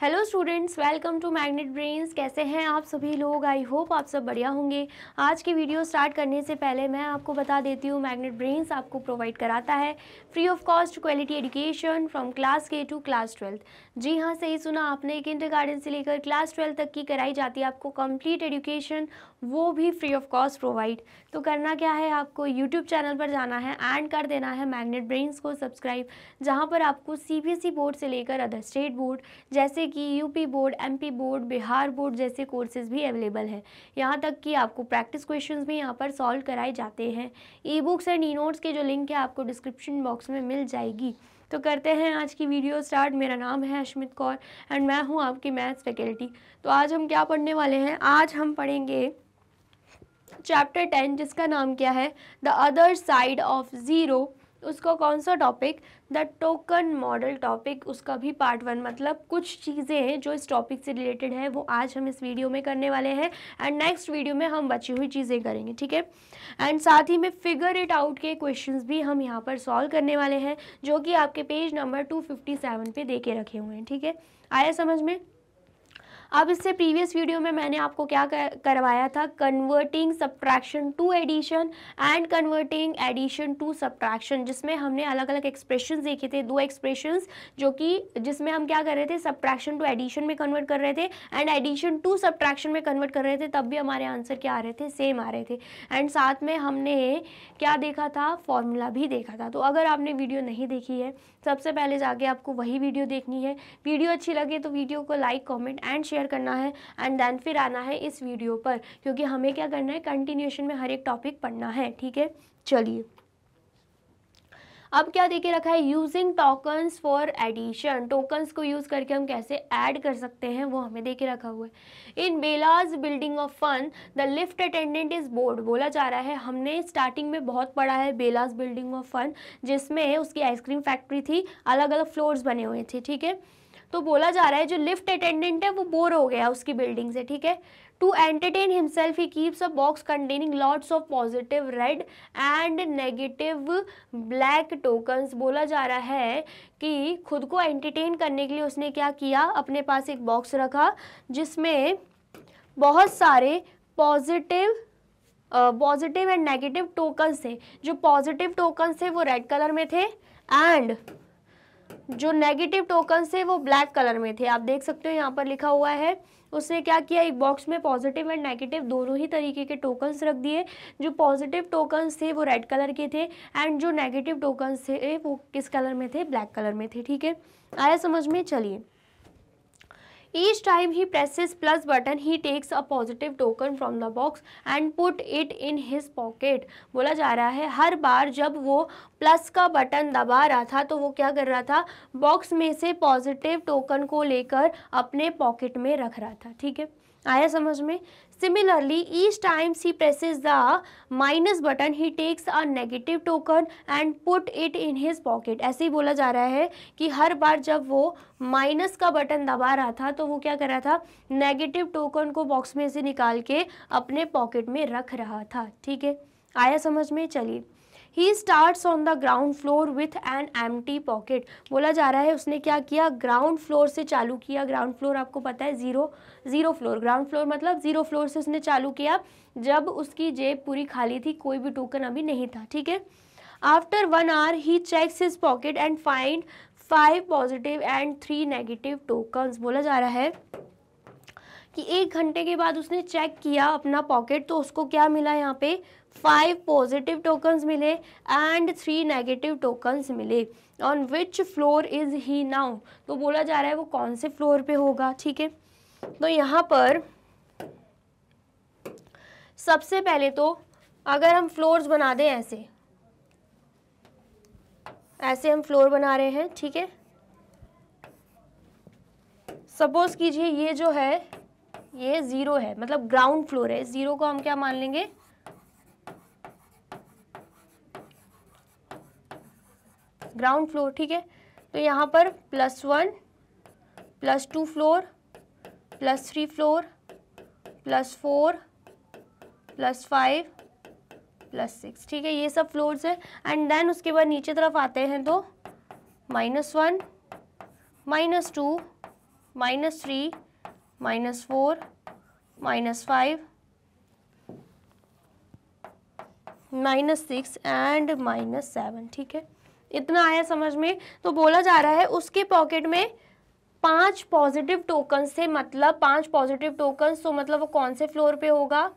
Hello students, welcome to Magnet Brains. कैसे हैं आप सभी लोग? आई होप आप सब बढ़िया होंगे। आज की वीडियो स्टार्ट करने से पहले मैं आपको बता देती हूँ, मैग्नेट ब्रेन्स आपको प्रोवाइड कराता है free of cost quality education from class के टू क्लास 12। जी हाँ, सही सुना आपने। किंडरगार्टन से लेकर क्लास 12 तक की कराई जाती है आपको कंप्लीट एजुकेशन, वो भी फ्री ऑफ कॉस्ट प्रोवाइड। तो करना क्या है, आपको यूट्यूब चैनल पर जाना है एंड कर देना है मैग्नेट ब्रेन्स को सब्सक्राइब, जहाँ पर आपको सीबीएसई बोर्ड से लेकर अदर स्टेट बोर्ड जैसे कि UP board, MP board, Bihar board जैसे कोर्सेज भी अवेलेबल है। यहाँ तक कि आपको प्रैक्टिस क्वेश्चंस भी यहाँ पर सॉल्व कराए जाते हैं। E books and e notes के जो लिंक है आपको डिस्क्रिप्शन बॉक्स में मिल जाएगी। तो करते हैं आज की वीडियो स्टार्ट। मेरा नाम है अश्मित कौर एंड मैं हूँ आपकी मैथ्स फैकल्टी। तो आज हम क्या पढ़ने वाले हैं? आज हम पढ़ेंगे चैप्टर 10, जिसका नाम क्या है, the other side of zero. उसका कौन सा topic? The token model topic. उसका भी पार्ट 1, मतलब कुछ चीज़ें हैं जो इस टॉपिक से रिलेटेड है, वो आज हम इस वीडियो में करने वाले हैं एंड नेक्स्ट वीडियो में हम बची हुई चीज़ें करेंगे, ठीक है। एंड साथ ही में फिगर इट आउट के क्वेश्चंस भी हम यहाँ पर सॉल्व करने वाले हैं, जो कि आपके पेज नंबर 257 पे दे के रखे हुए हैं, ठीक है। आया समझ में? अब इससे प्रीवियस वीडियो में मैंने आपको क्या करवाया था, converting subtraction to addition and converting addition to subtraction, जिसमें हमने अलग अलग एक्सप्रेशंस देखे थे, दो एक्सप्रेशंस, जो कि जिसमें हम क्या कर रहे थे, सब्ट्रैक्शन टू एडिशन में कन्वर्ट कर रहे थे एंड एडिशन टू सब्ट्रैक्शन में कन्वर्ट कर रहे थे। तब भी हमारे आंसर क्या आ रहे थे? सेम आ रहे थे। एंड साथ में हमने क्या देखा था? फॉर्मूला भी देखा था। तो अगर आपने वीडियो नहीं देखी है, सबसे पहले जाके आपको वही वीडियो देखनी है। वीडियो अच्छी लगे तो वीडियो को लाइक, कमेंट एंड शेयर करना है एंड देन फिर आना है इस वीडियो पर, क्योंकि हमें क्या करना है, कंटिन्यूएशन में हर एक टॉपिक पढ़ना है, ठीक है। चलिए, अब क्या देके रखा है, using tokens for addition. Tokens को यूज करके हम कैसे ऐड कर सकते हैं, वो हमें देके रखा हुआ है। इन बेलाज building of fun the lift attendant is bored. बोला जा रहा है, हमने स्टार्टिंग में बहुत पढ़ा है बेलाज बिल्डिंग ऑफ फन, जिसमें उसकी आइसक्रीम फैक्ट्री थी, अलग अलग फ्लोर्स बने हुए थे, ठीक है। तो बोला जा रहा है जो लिफ्ट अटेंडेंट है वो बोर हो गया उसकी बिल्डिंग से, ठीक है। To entertain himself he keeps a box containing lots of positive red and negative black tokens. बोला जा रहा है कि खुद को एंटरटेन करने के लिए उसने क्या किया, अपने पास एक बॉक्स रखा जिसमें बहुत सारे पॉजिटिव एंड नेगेटिव टोकन्स थे। जो पॉजिटिव टोकन्स थे वो रेड कलर में थे एंड जो नेगेटिव टोकन्स थे वो ब्लैक कलर में थे। आप देख सकते हो यहाँ पर लिखा हुआ है, उसने क्या किया, एक बॉक्स में पॉजिटिव एंड नेगेटिव दोनों ही तरीके के टोकन्स रख दिए। जो पॉजिटिव टोकन्स थे वो रेड कलर के थे एंड जो नेगेटिव टोकन्स थे वो किस कलर में थे? ब्लैक कलर में थे, ठीक है। आया समझ में? चलिए, Each time he presses plus button, he takes a positive token from the box and put it in his pocket. बोला जा रहा है हर बार जब वो प्लस का बटन दबा रहा था तो वो क्या कर रहा था, बॉक्स में से पॉजिटिव टोकन को लेकर अपने पॉकेट में रख रहा था, ठीक है। आया समझ में? Similarly, each time he presses the minus button, he takes a negative token and put it in his pocket. ऐसे ही बोला जा रहा है कि हर बार जब वो माइनस का बटन दबा रहा था तो वो क्या कर रहा था, नेगेटिव टोकन को बॉक्स में से निकाल के अपने पॉकेट में रख रहा था, ठीक है। आया समझ में? चलिए, he starts on the ground floor with an empty pocket. बोला जा रहा है उसने क्या किया, ग्राउंड फ्लोर से चालू किया। ग्राउंड फ्लोर आपको पता है जीरो फ्लोर, ग्राउंड फ्लोर मतलब जीरो फ्लोर से उसने चालू किया जब उसकी जेब पूरी खाली थी, कोई भी टोकन अभी नहीं था, ठीक है। After 1 hour he checks his pocket and find 5 positive and 3 negative tokens. बोला जा रहा है कि 1 घंटे के बाद उसने चेक किया अपना पॉकेट, तो उसको क्या मिला, यहाँ पे 5 पॉजिटिव टोकन्स मिले एंड 3 नेगेटिव टोकन्स मिले। On which floor is he now? तो बोला जा रहा है वो कौन से फ्लोर पे होगा, ठीक है। तो यहाँ पर सबसे पहले तो अगर हम फ्लोर्स बना दें, ऐसे हम फ्लोर बना रहे हैं, ठीक है। सपोज कीजिए ये जो है ये 0 है, मतलब ग्राउंड फ्लोर है। 0 को हम क्या मान लेंगे, ग्राउंड फ्लोर, ठीक है। तो यहाँ पर +1 +2 फ्लोर +3 फ्लोर +4 +5 +6, ठीक है, ये सब फ्लोर्स है। एंड देन उसके बाद नीचे तरफ आते हैं तो -1 -2 -3, -4, -5, -6 एंड -7। ठीक है, इतना आया समझ में। तो बोला जा रहा है उसके पॉकेट में 5 पॉजिटिव टोकन्स थे, मतलब 5 पॉजिटिव टोकन्स, तो मतलब वो कौन से फ्लोर पे होगा,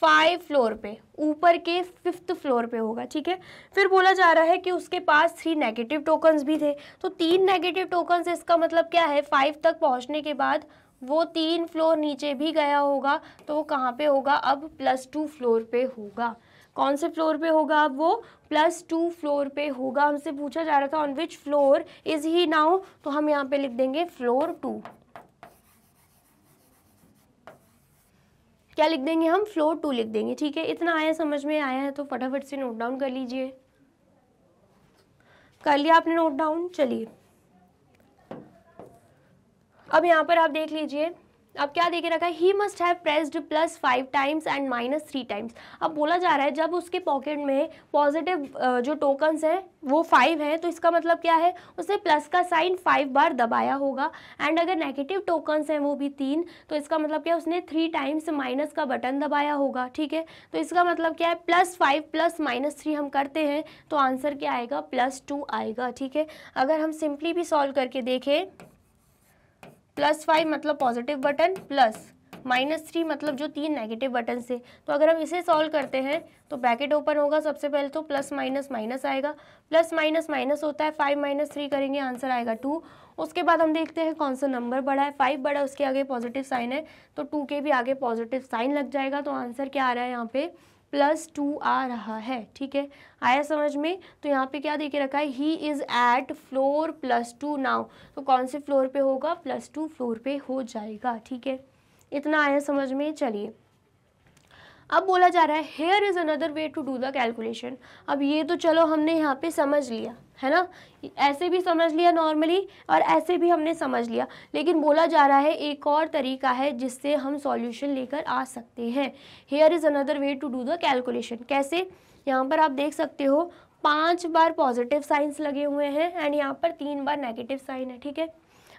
5 फ्लोर पे, ऊपर के 5th फ्लोर पे होगा। ठीक है, फिर बोला जा रहा है कि उसके पास 3 नेगेटिव टोकन्स भी थे, तो 3 नेगेटिव टोकन्स, इसका मतलब क्या है 5 तक पहुंचने के बाद वो 3 फ्लोर नीचे भी गया होगा, तो वो कहाँ पे होगा, अब +2 फ्लोर पे होगा। कौन से फ्लोर पे होगा, अब वो +2 फ्लोर पे होगा। हमसे पूछा जा रहा था on which floor is he now, तो हम यहाँ पे लिख देंगे फ्लोर 2। क्या लिख देंगे हम, फ्लोर 2 लिख देंगे। ठीक है, इतना आया समझ में, आया है तो फटाफट से नोट डाउन कर लीजिए। कर लिया आपने नोट डाउन? चलिए अब यहाँ पर आप देख लीजिए, अब क्या देखे रखा है, he must have pressed +5 times and -3 times. अब बोला जा रहा है जब उसके पॉकेट में पॉजिटिव जो टोकन्स हैं वो 5 हैं, तो इसका मतलब क्या है, उसने प्लस का साइन 5 बार दबाया होगा, एंड अगर नेगेटिव टोकन्स हैं वो भी 3, तो इसका मतलब क्या, उसने 3 टाइम्स माइनस का बटन दबाया होगा। ठीक है, तो इसका मतलब क्या है, +5 + -3 हम करते हैं तो आंसर क्या आएगा, +2 आएगा। ठीक है, अगर हम सिंपली भी सॉल्व करके देखें, +5 मतलब पॉजिटिव बटन, प्लस -3 मतलब जो 3 नेगेटिव बटन से, तो अगर हम इसे सॉल्व करते हैं तो ब्रैकेट ओपन होगा, सबसे पहले तो प्लस माइनस माइनस आएगा, प्लस माइनस माइनस होता है, 5 - 3 करेंगे आंसर आएगा 2। उसके बाद हम देखते हैं कौन सा नंबर बड़ा है, 5 बड़ा, उसके आगे पॉजिटिव साइन है तो 2 के भी आगे पॉजिटिव साइन लग जाएगा, तो आंसर क्या आ रहा है यहाँ पे, +2 आ रहा है। ठीक है, आया समझ में। तो यहाँ पे क्या देके रखा है, he is at floor +2 now, तो कौन से फ्लोर पे होगा, +2 फ्लोर पे हो जाएगा। ठीक है, इतना आया समझ में। चलिए अब बोला जा रहा है here is another way to do the calculation. अब ये तो चलो हमने यहाँ पे समझ लिया है ना, ऐसे भी समझ लिया नॉर्मली और ऐसे भी हमने समझ लिया, लेकिन बोला जा रहा है एक और तरीका है जिससे हम सॉल्यूशन लेकर आ सकते हैं। Here is another way to do the calculation. कैसे, यहाँ पर आप देख सकते हो 5 बार पॉजिटिव साइंस लगे हुए हैं एंड यहाँ पर 3 बार नेगेटिव साइन है। ठीक है,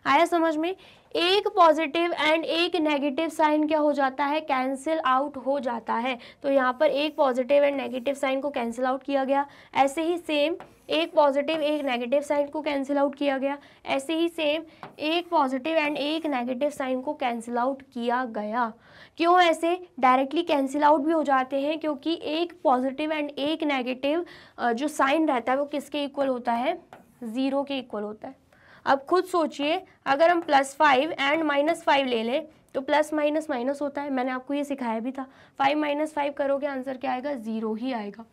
आया समझ में। एक पॉजिटिव एंड एक नेगेटिव साइन क्या हो जाता है, कैंसिल आउट हो जाता है, तो यहाँ पर एक पॉजिटिव एंड नेगेटिव साइन को कैंसिल आउट किया गया। ऐसे ही सेम एक पॉजिटिव एक नेगेटिव साइन को कैंसिल आउट किया गया। ऐसे ही सेम एक पॉजिटिव एंड एक नेगेटिव साइन को कैंसिल आउट किया गया। क्यों ऐसे डायरेक्टली कैंसिल आउट भी हो जाते हैं, क्योंकि एक पॉजिटिव एंड एक नेगेटिव जो साइन रहता है वो किसके इक्वल होता है, 0 के इक्वल होता है। अब खुद सोचिए, अगर हम +5 एंड -5 ले लें तो प्लस माइनस माइनस होता है, मैंने आपको ये सिखाया भी था। 5 - 5 करोगे आंसर क्या आएगा, 0 ही आएगा।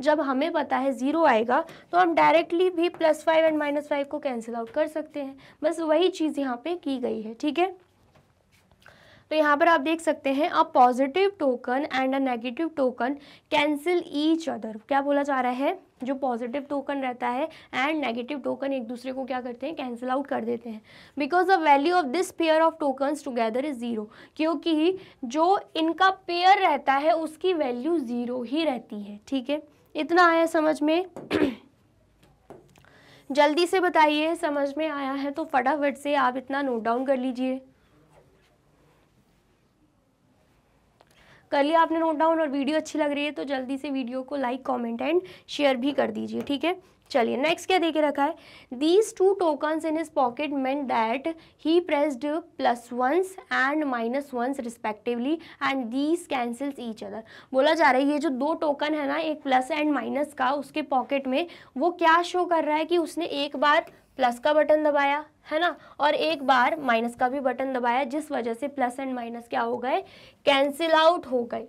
जब हमें पता है 0 आएगा तो हम डायरेक्टली भी +5 एंड -5 को कैंसिल आउट कर सकते हैं। बस वही चीज़ यहाँ पे की गई है। ठीक है, तो यहाँ पर आप देख सकते हैं a positive token and a negative token cancel each other. क्या बोला जा रहा है, जो पॉजिटिव टोकन रहता है एंड नेगेटिव टोकन एक दूसरे को क्या करते हैं, कैंसिल आउट कर देते हैं। Because the value of this pair of tokens together is 0, क्योंकि जो इनका पेयर रहता है उसकी वैल्यू 0 ही रहती है। ठीक है, इतना आया समझ में। जल्दी से बताइए, समझ में आया है तो फटाफट से आप इतना नोट डाउन कर लीजिए। कर लिया आपने नोट डाउन, और वीडियो अच्छी लग रही है तो जल्दी से वीडियो को लाइक कमेंट एंड शेयर भी कर दीजिए। ठीक है, चलिए नेक्स्ट क्या देके रखा है, these 2 tokens in his pocket meant that he pressed +1s and -1s respectively and these cancels each other. बोला जा रहा है ये जो 2 टोकन है ना, एक प्लस एंड माइनस का, उसके पॉकेट में वो क्या शो कर रहा है कि उसने एक बार प्लस का बटन दबाया है ना, और एक बार माइनस का भी बटन दबाया, जिस वजह से प्लस एंड माइनस क्या हो गए, कैंसिल आउट हो गए।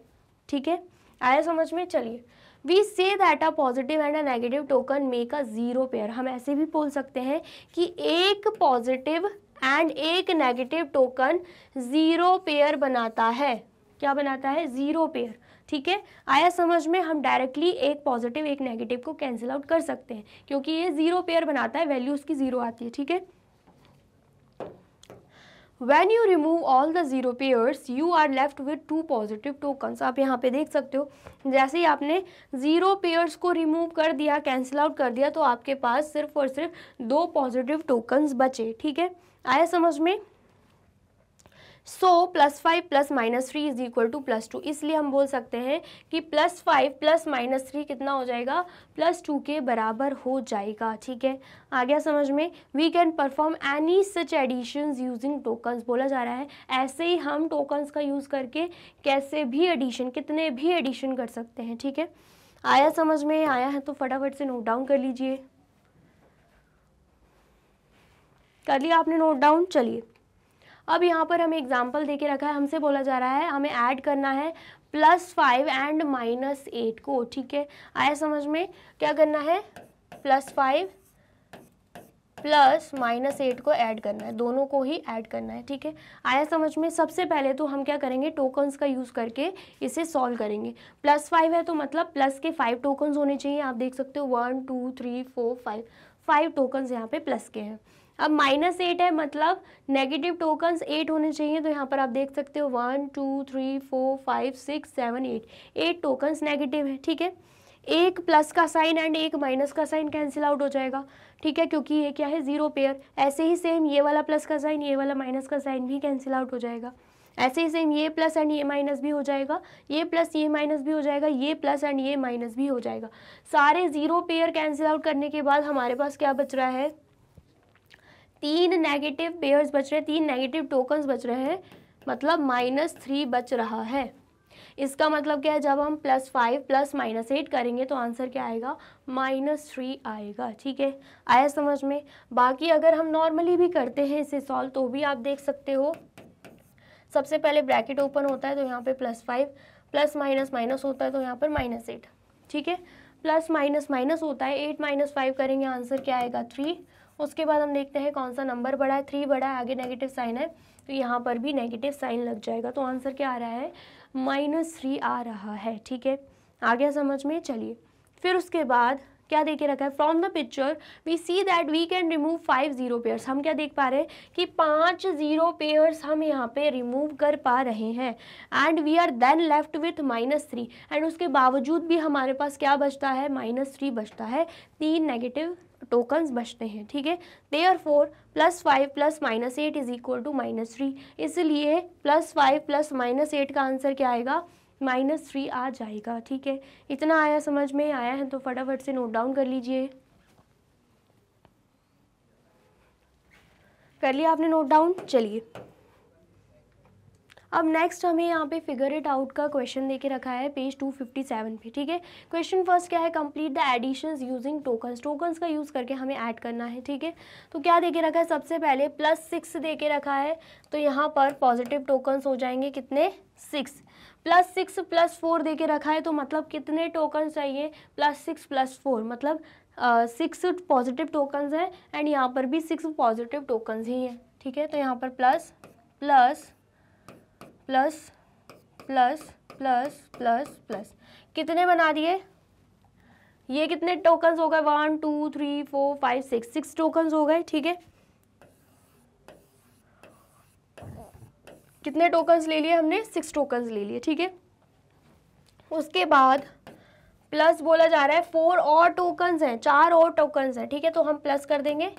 ठीक है, आया समझ में। चलिए, we say that a positive and a negative token make a 0 pair. हम ऐसे भी बोल सकते हैं कि एक पॉजिटिव एंड एक नेगेटिव टोकन 0 पेयर बनाता है। क्या बनाता है, 0 पेयर। ठीक है, आया समझ में। हम डायरेक्टली एक पॉजिटिव एक नेगेटिव को कैंसिल आउट कर सकते हैं, क्योंकि ये 0 पेयर बनाता है, वैल्यू उसकी 0 आती है। ठीक है, When you remove all the 0 pairs, you are left with 2 positive tokens। आप यहाँ पे देख सकते हो, जैसे ही आपने 0 पेयर्स को रिमूव कर दिया, कैंसिल आउट कर दिया, तो आपके पास सिर्फ और सिर्फ 2 पॉजिटिव टोकन्स बचे। ठीक है, आया समझ में? सो +5 + -3 इज इक्वल टू +2, इसलिए हम बोल सकते हैं कि +5 + -3 कितना हो जाएगा, +2 के बराबर हो जाएगा। ठीक है, आ गया समझ में? We can perform any such additions using tokens, बोला जा रहा है ऐसे ही हम टोकन्स का यूज़ करके कैसे भी एडिशन, कितने भी एडिशन कर सकते हैं। ठीक है, आया समझ में? आया है तो फटाफट से नोट डाउन कर लीजिए। कर लिया आपने नोट डाउन? चलिए, अब यहाँ पर हमें एग्जाम्पल दे के रखा है, हमसे बोला जा रहा है हमें ऐड करना है +5 एंड -8 को। ठीक है, आया समझ में? क्या करना है, +5 + -8 को ऐड करना है, दोनों को ही ऐड करना है। ठीक है, आया समझ में? सबसे पहले तो हम क्या करेंगे, टोकन्स का यूज़ करके इसे सॉल्व करेंगे। +5 है तो मतलब प्लस के 5 टोकन्स होने चाहिए, आप देख सकते हो 1 2 3 4 5 टोकन्स यहाँ पे प्लस के हैं। अब -8 है मतलब नेगेटिव टोकन्स 8 होने चाहिए, तो यहाँ पर आप देख सकते हो 1 2 3 4 5 6 7 8 टोकन्स नेगेटिव है। ठीक है, एक प्लस का साइन एंड एक माइनस का साइन कैंसिल आउट हो जाएगा। ठीक है, क्योंकि ये क्या है, 0 पेयर। ऐसे ही सेम ये वाला प्लस का साइन, ये वाला माइनस का साइन भी कैंसिल आउट हो जाएगा। ऐसे ही सेम ये प्लस एंड ये माइनस भी हो जाएगा, ये प्लस ये माइनस भी हो जाएगा, ये प्लस एंड ये माइनस भी हो जाएगा। सारे 0 पेयर कैंसिल आउट करने के बाद हमारे पास क्या बच रहा है, 3 नेगेटिव पेयर्स बच रहे हैं, 3 नेगेटिव टोकन्स बच रहे हैं, मतलब -3 बच रहा है। इसका मतलब क्या है, जब हम +5 + -8 करेंगे तो आंसर क्या आएगा, -3 आएगा। ठीक है, आया समझ में? बाकी अगर हम नॉर्मली भी करते हैं इसे सॉल्व तो भी आप देख सकते हो, सबसे पहले ब्रैकेट ओपन होता है तो यहाँ पे +5 प्लस माइनस माइनस होता है तो यहाँ पर -8। ठीक है, प्लस माइनस माइनस होता है, 8 - 5 करेंगे, आंसर क्या आएगा, 3। उसके बाद हम देखते हैं कौन सा नंबर बड़ा है, 3 बड़ा है, आगे नेगेटिव साइन है तो यहाँ पर भी नेगेटिव साइन लग जाएगा, तो आंसर क्या आ रहा है, -3 आ रहा है। ठीक है, आ गया समझ में? चलिए, फिर उसके बाद क्या देखे रखा है, from the picture we see that we can remove 5 0 pairs. हम क्या देख पा रहे हैं कि 5 0 पेयर्स हम यहाँ पे रिमूव कर पा रहे हैं, and we are then left with -3, एंड उसके बावजूद भी हमारे पास क्या बचता है, -3 बचता है, 3 नेगेटिव टोकन्स बचते हैं। ठीक है, देयरफॉर +5 + -8 इज इक्वल टू -3, इसलिए +5 + -8 का आंसर क्या आएगा, -3 आ जाएगा। ठीक है, इतना आया समझ में? आया है तो फटाफट से नोट डाउन कर लीजिए। कर लिया आपने नोट डाउन? चलिए, अब नेक्स्ट हमें यहाँ पे फिगर इट आउट का क्वेश्चन देके रखा है पेज 257 पे। ठीक है, क्वेश्चन फर्स्ट क्या है, complete the additions using tokens. Tokens का यूज़ करके हमें ऐड करना है। ठीक है, तो क्या देके रखा है, सबसे पहले +6 देके रखा है, तो यहाँ पर पॉजिटिव टोकन्स हो जाएंगे कितने, 6। +6 + 4 देके रखा है, तो मतलब कितने टोकन चाहिए, +6 + 4 मतलब 6 पॉजिटिव टोकन्स हैं, एंड यहाँ पर भी 6 पॉजिटिव टोकन्स ही हैं। ठीक है, तो यहाँ पर plus plus plus plus plus plus plus कितने बना दिए, ये कितने टोकन्स हो गए, 1 2 3 4 5 6 टोकन्स हो गए। ठीक है, कितने टोकन्स ले लिए हमने, 6 टोकन्स ले लिए। ठीक है, उसके बाद प्लस बोला जा रहा है 4 और टोकन्स हैं, 4 और टोकन्स हैं। ठीक है, तो हम प्लस कर देंगे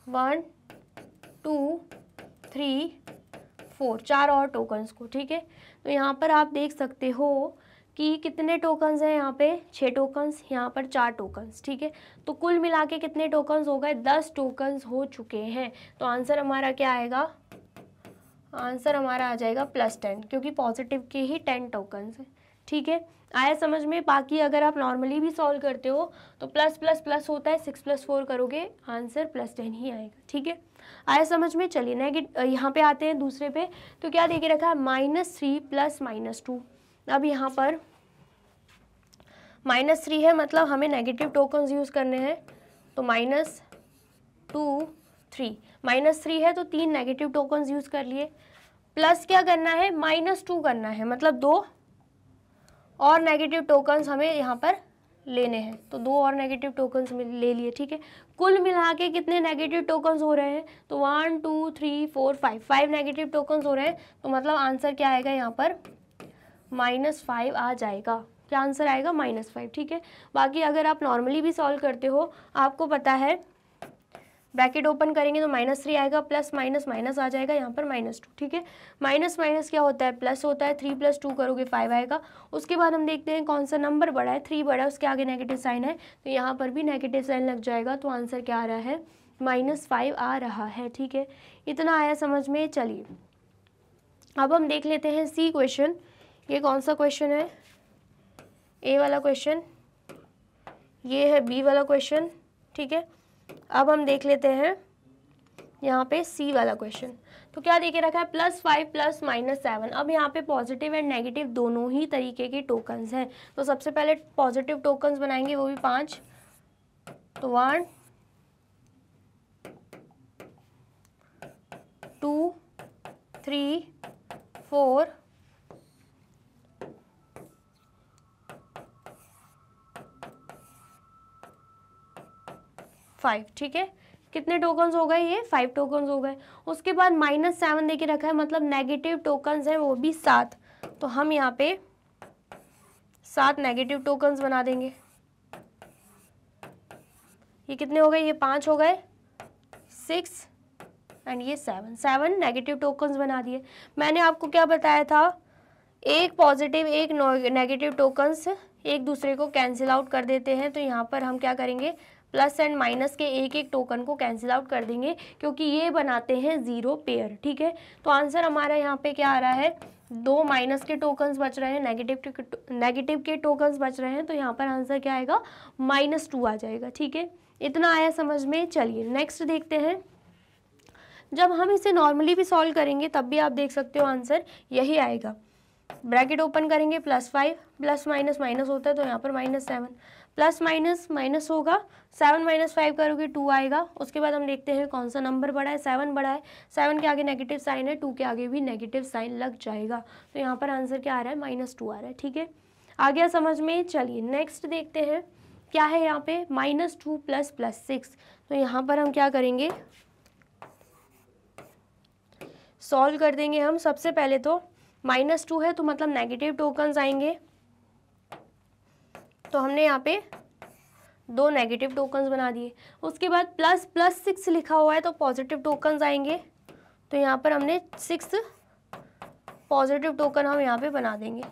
1 2 3 4, 4 और टोकन्स को। ठीक है, तो यहाँ पर आप देख सकते हो कि कितने टोकन्स हैं, यहाँ पे 6 टोकन्स, यहाँ पर 4 टोकन्स। ठीक है, तो कुल मिला के कितने टोकन्स हो गए, 10 टोकन्स हो चुके हैं। तो आंसर हमारा क्या आएगा, आंसर हमारा आ जाएगा +10, क्योंकि पॉजिटिव के ही 10 टोकन्स हैं। ठीक है, आया समझ में? बाकी अगर आप नॉर्मली भी सॉल्व करते हो तो प्लस प्लस प्लस होता है, 6 + 4 करोगे आंसर +10 ही आएगा। ठीक है, आया समझ में? चलिए नेगेटिव यहाँ पे आते हैं दूसरे पे, तो क्या देके रखा है, -3 + -2। अब यहाँ पर -3 है मतलब हमें नेगेटिव टोकन्स यूज़ करने हैं, तो -2 3, -3 है तो 3 नेगेटिव टोकन्स यूज़ कर लिए, प्लस क्या करना है, -2 करना है, मतलब 2 और नेगेटिव टोकन्स हमें यहाँ पर लेने हैं, तो 2 और नेगेटिव टोकन्स ले लिए। ठीक है, कुल मिला के कितने नेगेटिव टोकन्स हो रहे हैं, तो 1 2 3 4 5 नेगेटिव टोकन्स हो रहे हैं, तो मतलब आंसर क्या आएगा, यहाँ पर -5 आ जाएगा। क्या आंसर आएगा, -5। ठीक है, बाकी अगर आप नॉर्मली भी सॉल्व करते हो, आपको पता है ब्रैकेट ओपन करेंगे तो -3 आएगा, प्लस माइनस माइनस आ जाएगा यहाँ पर -2, ठीक है। माइनस माइनस क्या होता है, प्लस होता है। 3 + 2 करोगे 5 आएगा। उसके बाद हम देखते हैं कौन सा नंबर बड़ा है, 3 बड़ा है, उसके आगे नेगेटिव साइन है तो यहाँ पर भी नेगेटिव साइन लग जाएगा। तो आंसर क्या आ रहा है, -5 आ रहा है, ठीक है। इतना आया समझ में। चलिए अब हम देख लेते हैं सी क्वेश्चन। ये कौन सा क्वेश्चन है, ए वाला क्वेश्चन, ये है बी वाला क्वेश्चन, ठीक है। अब हम देख लेते हैं यहाँ पे सी वाला क्वेश्चन। तो क्या देके रखा है, +5 + -7। अब यहाँ पे पॉजिटिव एंड नेगेटिव दोनों ही तरीके के टोकन्स हैं। तो सबसे पहले पॉजिटिव टोकन्स बनाएंगे, वो भी 5। तो 1 2 3 4 5, ठीक है। कितने टोकन्स हो गए, ये 5 टोकन्स हो गए। उसके बाद -7 देके रखा है, मतलब नेगेटिव टोकन्स हैं वो भी 7। तो हम यहाँ पे 7 नेगेटिव टोकन्स बना देंगे। ये कितने हो गए, ये 5 हो गए, 6 एंड ये 7 नेगेटिव टोकन्स बना दिए। मैंने आपको क्या बताया था, एक पॉजिटिव एक नेगेटिव टोकन्स एक दूसरे को कैंसिल आउट कर देते हैं। तो यहाँ पर हम क्या करेंगे, प्लस एंड माइनस के एक एक टोकन को कैंसिल आउट कर देंगे, क्योंकि ये बनाते हैं 0 पेयर, ठीक है। तो आंसर हमारा यहाँ पे क्या आ रहा है, 2 माइनस के टोकन्स बच रहे हैं, नेगेटिव के टोकन्स बच रहे हैं। तो यहाँ पर आंसर क्या आएगा, -2 आ जाएगा, ठीक है। इतना आया समझ में। चलिए नेक्स्ट देखते हैं। जब हम इसे नॉर्मली भी सॉल्व करेंगे तब भी आप देख सकते हो आंसर यही आएगा। ब्रैकेट ओपन करेंगे, +5 प्लस माइनस माइनस होता है तो यहाँ पर -7, प्लस माइनस माइनस होगा, 7 - 5 करोगे 2 आएगा। उसके बाद हम देखते हैं कौन सा नंबर बड़ा है, 7 बड़ा है। 7 के आगे नेगेटिव साइन है, 2 के आगे भी नेगेटिव साइन लग जाएगा। तो यहाँ पर आंसर क्या आ रहा है, -2 आ रहा है, ठीक है। आ गया समझ में। चलिए नेक्स्ट देखते हैं क्या है यहाँ पे, -2 + 6। तो यहाँ पर हम क्या करेंगे, सॉल्व कर देंगे हम। सबसे पहले तो -2 है तो मतलब नेगेटिव टोकन्स आएंगे। तो हमने यहाँ पे 2 नेगेटिव टोकन्स बना दिए। उसके बाद +6 लिखा हुआ है तो पॉजिटिव टोकन्स आएंगे। तो यहाँ पर हमने 6 पॉजिटिव टोकन हम यहाँ पे बना देंगे।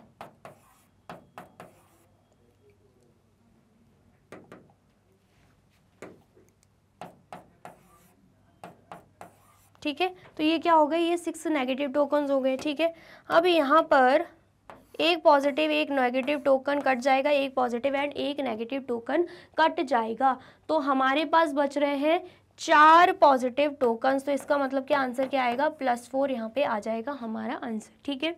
ठीक है, तो ये क्या हो गए, ये 6 नेगेटिव टोकन्स हो गए, ठीक है। अब यहाँ पर एक पॉजिटिव एक नेगेटिव टोकन कट जाएगा, एक पॉजिटिव एंड एक नेगेटिव टोकन कट जाएगा। तो हमारे पास बच रहे हैं 4 पॉजिटिव टोकन्स। तो इसका मतलब क्या आंसर क्या आएगा, +4 यहाँ पे आ जाएगा हमारा आंसर, ठीक है।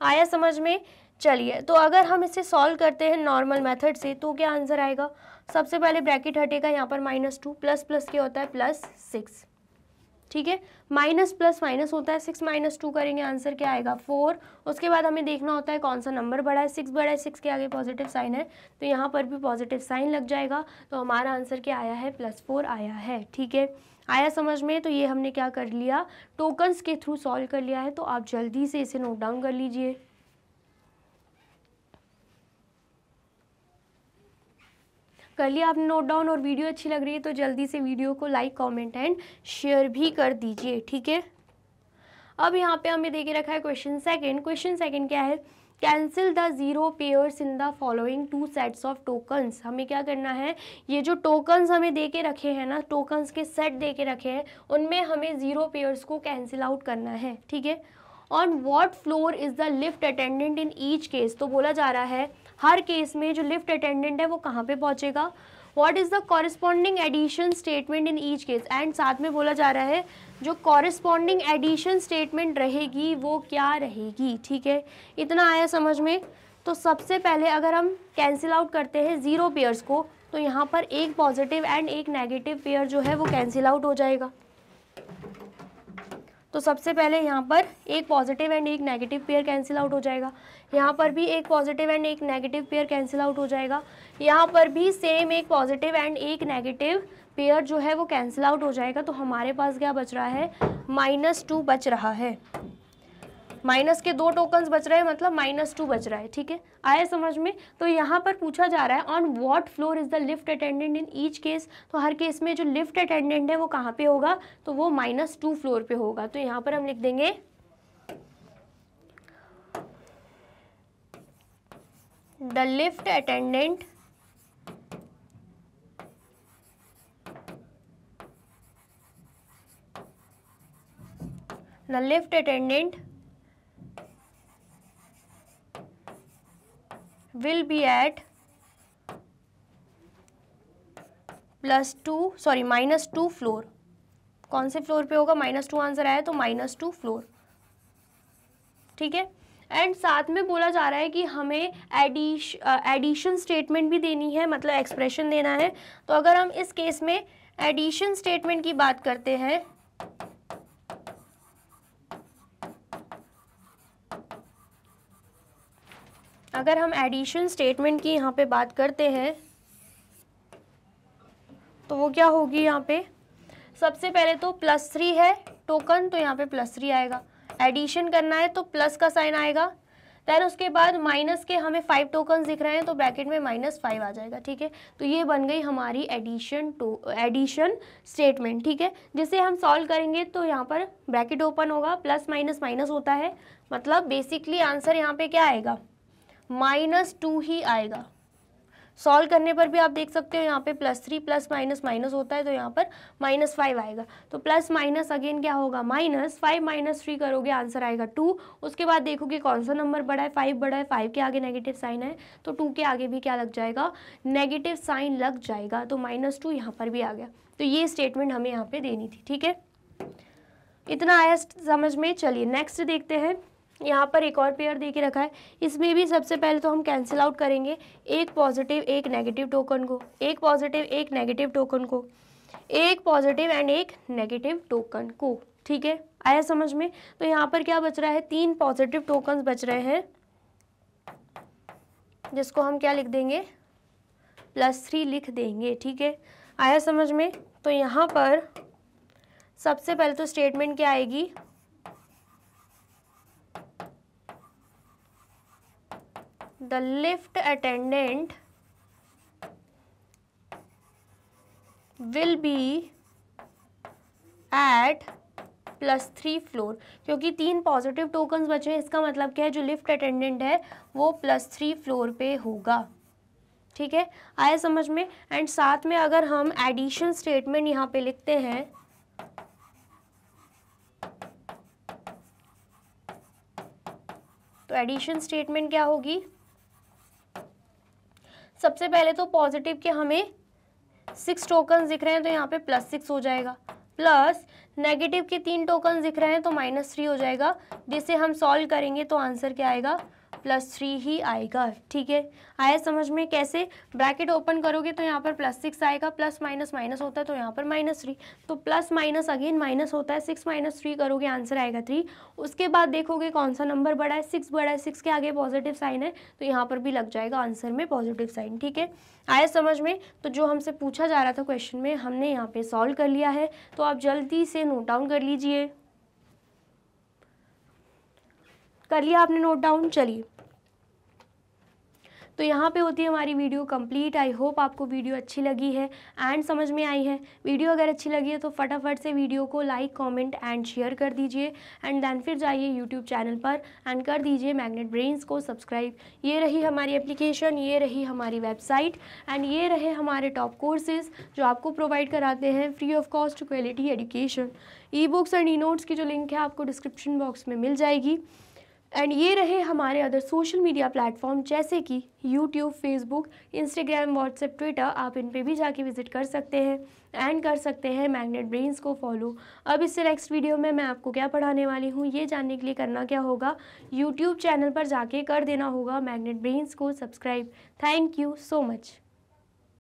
आया समझ में। चलिए तो अगर हम इसे सॉल्व करते हैं नॉर्मल मेथड से तो क्या आंसर आएगा, सबसे पहले ब्रैकेट हटेगा, यहाँ पर -2 प्लस प्लस क्या होता है +6, ठीक है। माइनस प्लस माइनस होता है, 6 - 2 करेंगे, आंसर क्या आएगा 4। उसके बाद हमें देखना होता है कौन सा नंबर बड़ा है, 6 बड़ा है, 6 के आगे पॉजिटिव साइन है तो यहाँ पर भी पॉजिटिव साइन लग जाएगा। तो हमारा आंसर क्या आया है, +4 आया है, ठीक है। आया समझ में। तो ये हमने क्या कर लिया, टोकन्स के थ्रू सॉल्व कर लिया है। तो आप जल्दी से इसे नोट डाउन कर लीजिए। कर लिया आपने नोट डाउन, और वीडियो अच्छी लग रही है तो जल्दी से वीडियो को लाइक कमेंट एंड शेयर भी कर दीजिए, ठीक है। अब यहाँ पे हमें देके रखा है क्वेश्चन सेकंड क्या है, cancel the 0 pairs in the following 2 sets of tokens. हमें क्या करना है, ये जो टोकन्स हमें दे के रखे हैं ना, टोकन्स के सेट दे के रखे हैं, उनमें हमें 0 पेयर्स को कैंसिल आउट करना है, ठीक है। On what floor is the lift attendant in each case. तो बोला जा रहा है हर केस में जो लिफ्ट अटेंडेंट है वो कहाँ पे पहुंचेगा। What is the corresponding addition statement in each case, and साथ में बोला जा रहा है जो कॉरेस्पॉन्डिंग एडिशन स्टेटमेंट रहेगी वो क्या रहेगी, ठीक है। इतना आया समझ में। तो सबसे पहले अगर हम कैंसिल आउट करते हैं 0 पेयर्स को तो यहाँ पर एक पॉजिटिव एंड एक नेगेटिव पेयर जो है वो कैंसिल आउट हो जाएगा। तो सबसे पहले यहाँ पर एक पॉजिटिव एंड एक नेगेटिव पेयर कैंसिल आउट हो जाएगा, यहाँ पर भी एक पॉजिटिव एंड एक नेगेटिव पेयर कैंसिल आउट हो जाएगा, यहाँ पर भी सेम एक पॉजिटिव एंड एक नेगेटिव पेयर जो है वो कैंसिल आउट हो जाएगा। तो हमारे पास क्या बच रहा है, -2 बच रहा है। माइनस के 2 टोकन्स बच रहे हैं, मतलब -2 बच रहा है, ठीक है, आया समझ में। तो यहाँ पर पूछा जा रहा है on what floor is the lift attendant in each case, तो हर केस में जो लिफ्ट अटेंडेंट है वो कहाँ पे होगा, तो वो -2 फ्लोर पे होगा। तो यहाँ पर हम लिख देंगे the lift attendant will be at -2 floor. कौन से फ्लोर पे होगा, -2 आंसर आया तो -2 फ्लोर, ठीक है। एंड साथ में बोला जा रहा है कि हमें एडिशन स्टेटमेंट भी देनी है, मतलब एक्सप्रेशन देना है। तो अगर हम इस केस में एडिशन स्टेटमेंट की बात करते हैं, अगर हम एडिशन स्टेटमेंट की यहाँ पे बात करते हैं तो वो क्या होगी, यहाँ पे सबसे पहले तो +3 है टोकन, तो यहाँ पे +3 आएगा। एडिशन करना है तो प्लस का साइन आएगा। देन उसके बाद माइनस के हमें 5 टोकन दिख रहे हैं तो ब्रैकेट में -5 आ जाएगा, ठीक है। तो ये बन गई हमारी एडिशन स्टेटमेंट, ठीक है, जिसे हम सॉल्व करेंगे तो यहाँ पर ब्रैकेट ओपन होगा, प्लस माइनस माइनस होता है, मतलब बेसिकली आंसर यहाँ पे क्या आएगा, -2 ही आएगा। सॉल्व करने पर भी आप देख सकते हो यहाँ पे +3 प्लस माइनस माइनस होता है तो यहाँ पर -5 आएगा। तो प्लस माइनस अगेन क्या होगा, -5 - 3 करोगे आंसर आएगा 2। उसके बाद देखोगे कौन सा नंबर बड़ा है, 5 बड़ा है, 5 के आगे नेगेटिव साइन है तो 2 के आगे भी क्या लग जाएगा, नेगेटिव साइन लग जाएगा। तो -2 यहाँ पर भी आ गया। तो ये स्टेटमेंट हमें यहाँ पे देनी थी, ठीक है। इतना आया समझ में। चलिए नेक्स्ट देखते हैं। यहाँ पर एक और पेयर दे के रखा है, इसमें भी सबसे पहले तो हम कैंसिल आउट करेंगे एक पॉजिटिव एक नेगेटिव टोकन को, एक पॉजिटिव एक नेगेटिव टोकन को, एक पॉजिटिव एंड एक नेगेटिव टोकन को, ठीक है, आया समझ में। तो यहाँ पर क्या बच रहा है, 3 पॉजिटिव टोकन बच रहे हैं जिसको हम क्या लिख देंगे, +3 लिख देंगे, ठीक है, आया समझ में। तो यहाँ पर सबसे पहले तो स्टेटमेंट क्या आएगी, The lift attendant will be at +3 floor, क्योंकि 3 पॉजिटिव टोकन्स बचे हैं, इसका मतलब क्या है, जो लिफ्ट अटेंडेंट है वो +3 फ्लोर पे होगा, ठीक है, आया समझ में। एंड साथ में अगर हम एडिशन स्टेटमेंट यहाँ पे लिखते हैं तो एडिशन स्टेटमेंट क्या होगी, सबसे पहले तो पॉजिटिव के हमें 6 टोकन दिख रहे हैं तो यहाँ पे +6 हो जाएगा, प्लस नेगेटिव के 3 टोकन दिख रहे हैं तो -3 हो जाएगा, जिसे हम सॉल्व करेंगे तो आंसर क्या आएगा, +3 ही आएगा, ठीक है, आया समझ में। कैसे, ब्रैकेट ओपन करोगे तो यहाँ पर +6 आएगा, प्लस माइनस माइनस होता है तो यहाँ पर -3, तो प्लस माइनस अगेन माइनस होता है, 6 - 3 करोगे आंसर आएगा 3। उसके बाद देखोगे कौन सा नंबर बड़ा है, 6 बड़ा है, 6 के आगे पॉजिटिव साइन है तो यहाँ पर भी लग जाएगा आंसर में पॉजिटिव साइन, ठीक है, आया समझ में। तो जो हमसे पूछा जा रहा था क्वेश्चन में हमने यहाँ पे सॉल्व कर लिया है, तो आप जल्दी से नोट डाउन कर लीजिए। कर लिया आपने नोट डाउन, चलिए। तो यहाँ पे होती है हमारी वीडियो कंप्लीट। आई होप आपको वीडियो अच्छी लगी है एंड समझ में आई है। वीडियो अगर अच्छी लगी है तो फटाफट से वीडियो को लाइक, कमेंट एंड शेयर कर दीजिए एंड देन फिर जाइए यूट्यूब चैनल पर एंड कर दीजिए मैग्नेट ब्रेन्स को सब्सक्राइब। ये रही हमारी एप्लीकेशन, ये रही हमारी वेबसाइट एंड ये रहे हमारे टॉप कोर्सेज जो आपको प्रोवाइड कराते हैं free of cost quality education. E books and e notes की जो लिंक है आपको डिस्क्रिप्शन बॉक्स में मिल जाएगी। एंड ये रहे हमारे अदर सोशल मीडिया प्लेटफॉर्म जैसे कि YouTube, Facebook, Instagram, WhatsApp, Twitter, आप इन पे भी जाके विजिट कर सकते हैं एंड कर सकते हैं मैग्नेट ब्रेन्स को फॉलो। अब इससे नेक्स्ट वीडियो में मैं आपको क्या पढ़ाने वाली हूँ ये जानने के लिए करना क्या होगा, यूट्यूब चैनल पर जाके कर देना होगा मैग्नेट ब्रेन्स को subscribe. Thank you so much.